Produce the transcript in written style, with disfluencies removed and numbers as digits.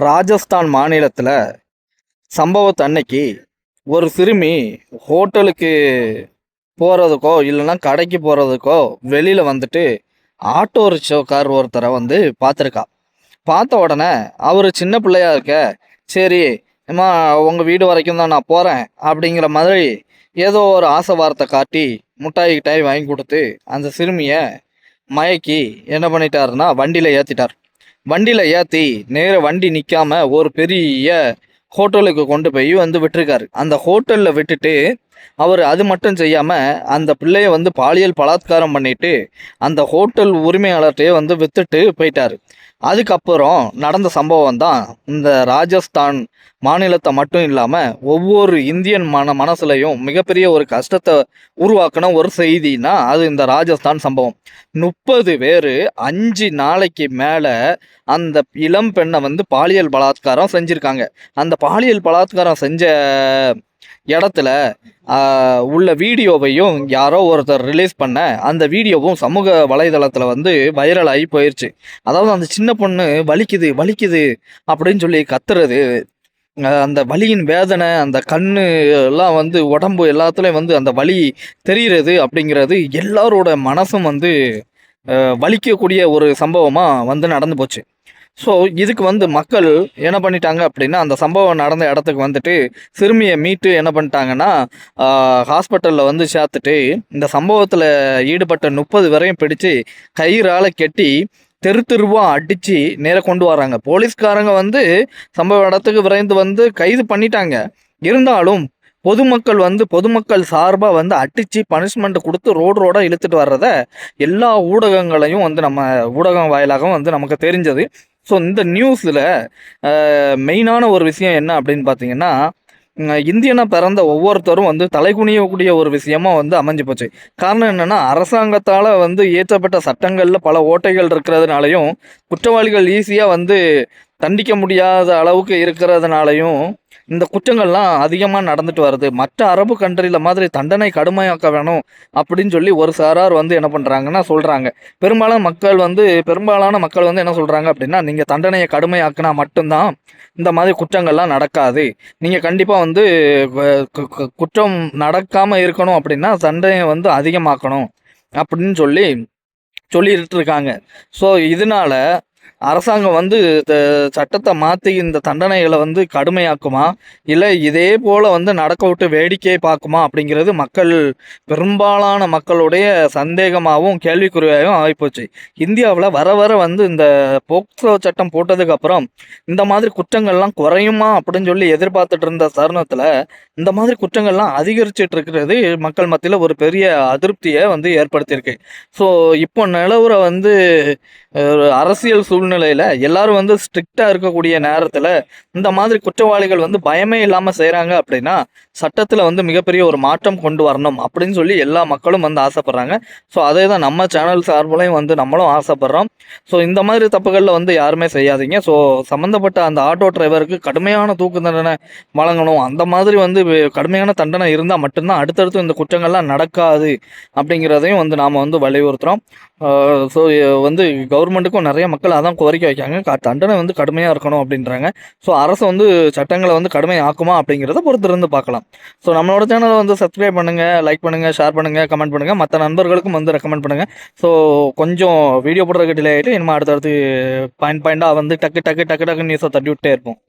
ராஜஸ்தான் மாநிலத்தில் சம்பவத்தன்னைக்கு ஒரு சிறுமி ஹோட்டலுக்கு போகிறதுக்கோ இல்லைன்னா கடைக்கு போகிறதுக்கோ வெளியில் வந்துட்டு ஆட்டோ ரிக்ஷாக்கார் ஒருத்தரை வந்து பார்த்துருக்கா. பார்த்த உடனே அவர் சின்ன பிள்ளையா இருக்க, சரி அம்மா உங்கள் வீடு வரைக்கும் தான் நான் போகிறேன் அப்படிங்கிற மாதிரி ஏதோ ஒரு ஆசை வார்த்தை காட்டி முட்டாய் கிட்டாய் வாங்கி கொடுத்து அந்த சிறுமியை மயக்கி என்ன பண்ணிட்டாருன்னா வண்டியில் ஏற்றிட்டார். வண்டியில் ஏற்றி நேர வண்டி நிற்காம ஒரு பெரிய ஹோட்டலுக்கு கொண்டு போய் வந்து விட்டுருக்காரு. அந்த ஹோட்டலில் விட்டுட்டு அவர் அது மட்டும் செய்யாமல் அந்த பிள்ளைய வந்து பாலியல் பலாத்காரம் பண்ணிட்டு அந்த ஹோட்டல் உரிமையாளர்கிட்டயே வந்து வித்துட்டு போயிட்டார். அதுக்கப்புறம் நடந்த சம்பவம் தான் இந்த ராஜஸ்தான் மாநிலத்தை மட்டும் இல்லாமல் ஒவ்வொரு இந்தியன் மனசுலையும் மிகப்பெரிய ஒரு கஷ்டத்தை உருவாக்கின ஒரு செய்தின்னா அது இந்த ராஜஸ்தான் சம்பவம். 30 பேர் 5 நாளைக்கு மேலே அந்த இளம் பெண்ணை வந்து பாலியல் பலாத்காரம் செஞ்சுருக்காங்க. அந்த பாலியல் பலாத்காரம் செஞ்ச இடத்துல உள்ள வீடியோவையும் யாரோ ஒருத்தர் ரிலீஸ் பண்ண அந்த வீடியோவும் சமூக வலைதளத்தில் வந்து வைரல் ஆகி போயிடுச்சு. அதாவது அந்த சின்ன பொண்ணு வலிக்குது வலிக்குது அப்படின்னு சொல்லி கத்துறது, அந்த வலியின் வேதனை, அந்த கண்ணு எல்லாம் வந்து உடம்பு எல்லாத்துலேயும் வந்து அந்த வலி தெரிகிறது அப்படிங்கிறது எல்லாரோட மனசும் வந்து வலிக்கக்கூடிய ஒரு சம்பவமாக வந்து நடந்து போச்சு. ஸோ இதுக்கு வந்து மக்கள் என்ன பண்ணிட்டாங்க அப்படின்னா, அந்த சம்பவம் நடந்த இடத்துக்கு வந்துட்டு சிறுமியை மீட்டு என்ன பண்ணிட்டாங்கன்னா ஹாஸ்பிட்டலில் வந்து சேர்த்துட்டு இந்த சம்பவத்தில் ஈடுபட்ட 30 வரையும் பிடிச்சு கயிறால் கெட்டி தெரு தெருவாக அடித்து நேர கொண்டு வராங்க. போலீஸ்காரங்க வந்து சம்பவ இடத்துக்கு விரைந்து வந்து கைது பண்ணிட்டாங்க. இருந்தாலும் பொதுமக்கள் சார்பாக வந்து அடித்து பனிஷ்மெண்ட் கொடுத்து ரோடாக இழுத்துட்டு வர்றத எல்லா ஊடகங்களையும் வந்து நம்ம ஊடகம் வாயிலாகவும் வந்து நமக்கு தெரிஞ்சது. ஸோ இந்த நியூஸில் மெயினான ஒரு விஷயம் என்ன அப்படின்னு பார்த்தீங்கன்னா, இந்தியனாக பிறந்த ஒவ்வொருத்தரும் வந்து தலைகுனியக்கூடிய ஒரு விஷயமா வந்து அமைஞ்சு போச்சு. காரணம் என்னென்னா, அரசாங்கத்தால் வந்து இயற்றப்பட்ட சட்டங்களில் பல ஓட்டைகள் இருக்கிறதுனாலையும் குற்றவாளிகள் ஈஸியாக வந்து தண்டிக்க முடியாத அளவுக்கு இருக்கிறதுனாலையும் இந்த குற்றங்கள்லாம் அதிகமாக நடந்துட்டு வருது. மற்ற அரபு கண்ட்ரியில் மாதிரி தண்டனை கடுமையாக்க வேணும் அப்படின்னு சொல்லி ஒரு சாரார் வந்து என்ன பண்ணுறாங்கன்னா சொல்கிறாங்க. பெரும்பாலான மக்கள் வந்து என்ன சொல்கிறாங்க அப்படின்னா, நீங்கள் தண்டனையை கடுமையாக்கினா மட்டும்தான் இந்த மாதிரி குற்றங்கள்லாம் நடக்காது. நீங்கள் கண்டிப்பாக வந்து குற்றம் நடக்காமல் இருக்கணும் அப்படின்னா தண்டனையை வந்து அதிகமாக்கணும் அப்படின்னு சொல்லிட்டு இருக்காங்க. ஸோ இதனால அரசாங்கம் வந்து சட்டத்தை மாற்றி இந்த தண்டனைகளை வந்து கடுமையாக்குமா, இல்லை இதே போல் வந்து நடக்க விட்டு வேடிக்கையை பார்க்குமா அப்படிங்கிறது பெரும்பாலான மக்களுடைய சந்தேகமாகவும் கேள்விக்குறியாகவும் ஆகிப்போச்சு. இந்தியாவில் வர வர வந்து இந்த போக்சோ சட்டம் போட்டதுக்கப்புறம் இந்த மாதிரி குற்றங்கள்லாம் குறையுமா அப்படின்னு சொல்லி எதிர்பார்த்துட்டு இருந்த தருணத்தில் இந்த மாதிரி குற்றங்கள்லாம் அதிகரிச்சிட்டு இருக்கிறது மக்கள் மத்தியில் ஒரு பெரிய அதிருப்தியை வந்து ஏற்படுத்தியிருக்கு. ஸோ இப்போ நிலவர வந்து அரசியல் சூழ்நிலையில் எல்லாரும் வந்து ஸ்ட்ரிக்டாக இருக்கக்கூடிய நேரத்தில் இந்த மாதிரி குற்றவாளிகள் வந்து பயமே இல்லாமல் செய்கிறாங்க அப்படின்னா சட்டத்தில் வந்து மிகப்பெரிய ஒரு மாற்றம் கொண்டு வரணும் அப்படின்னு சொல்லி எல்லா மக்களும் வந்து ஆசைப்பட்றாங்க. ஸோ அதே தான் நம்ம சேனல் சார்பிலையும் வந்து நம்மளும் ஆசைப்பட்றோம். ஸோ இந்த மாதிரி தப்புகளில் வந்து யாருமே செய்யாதீங்க. ஸோ சம்மந்தப்பட்ட அந்த ஆட்டோ டிரைவருக்கு கடுமையான தூக்கு தண்டனை வழங்கணும். அந்த மாதிரி வந்து கடுமையான தண்டனை இருந்தால் மட்டும்தான் அடுத்தடுத்து இந்த குற்றங்கள்லாம் நடக்காது அப்படிங்கிறதையும் வந்து நாம் வந்து வலியுறுத்துகிறோம். ஸோ வந்து கவர்மெண்ட்டுக்கும் நிறைய மக்கள் அதான் கோரிக்கை வைக்காங்க, தண்டனை வந்து கடுமையாக இருக்கணும் அப்படின்றாங்க. ஸோ அரசு வந்து சட்டங்களை வந்து கடுமை ஆக்குமா அப்படிங்கிறத பொறுத்திருந்து பார்க்கலாம். ஸோ நம்மளோட சேனலை வந்து சப்ஸ்கிரைப் பண்ணுங்கள், லைக் பண்ணுங்கள், ஷேர் பண்ணுங்கள், கமெண்ட் பண்ணுங்கள், மற்ற நண்பர்களுக்கும் வந்து ரெக்கமெண்ட் பண்ணுங்கள். ஸோ கொஞ்சம் வீடியோ போடுறதுக்கு டிலே ஆகிட்டு இனிமேல் அடுத்தடுத்து பாயிண்டாக வந்து டக்கு நியூஸை தட்டி விட்டே இருப்போம்.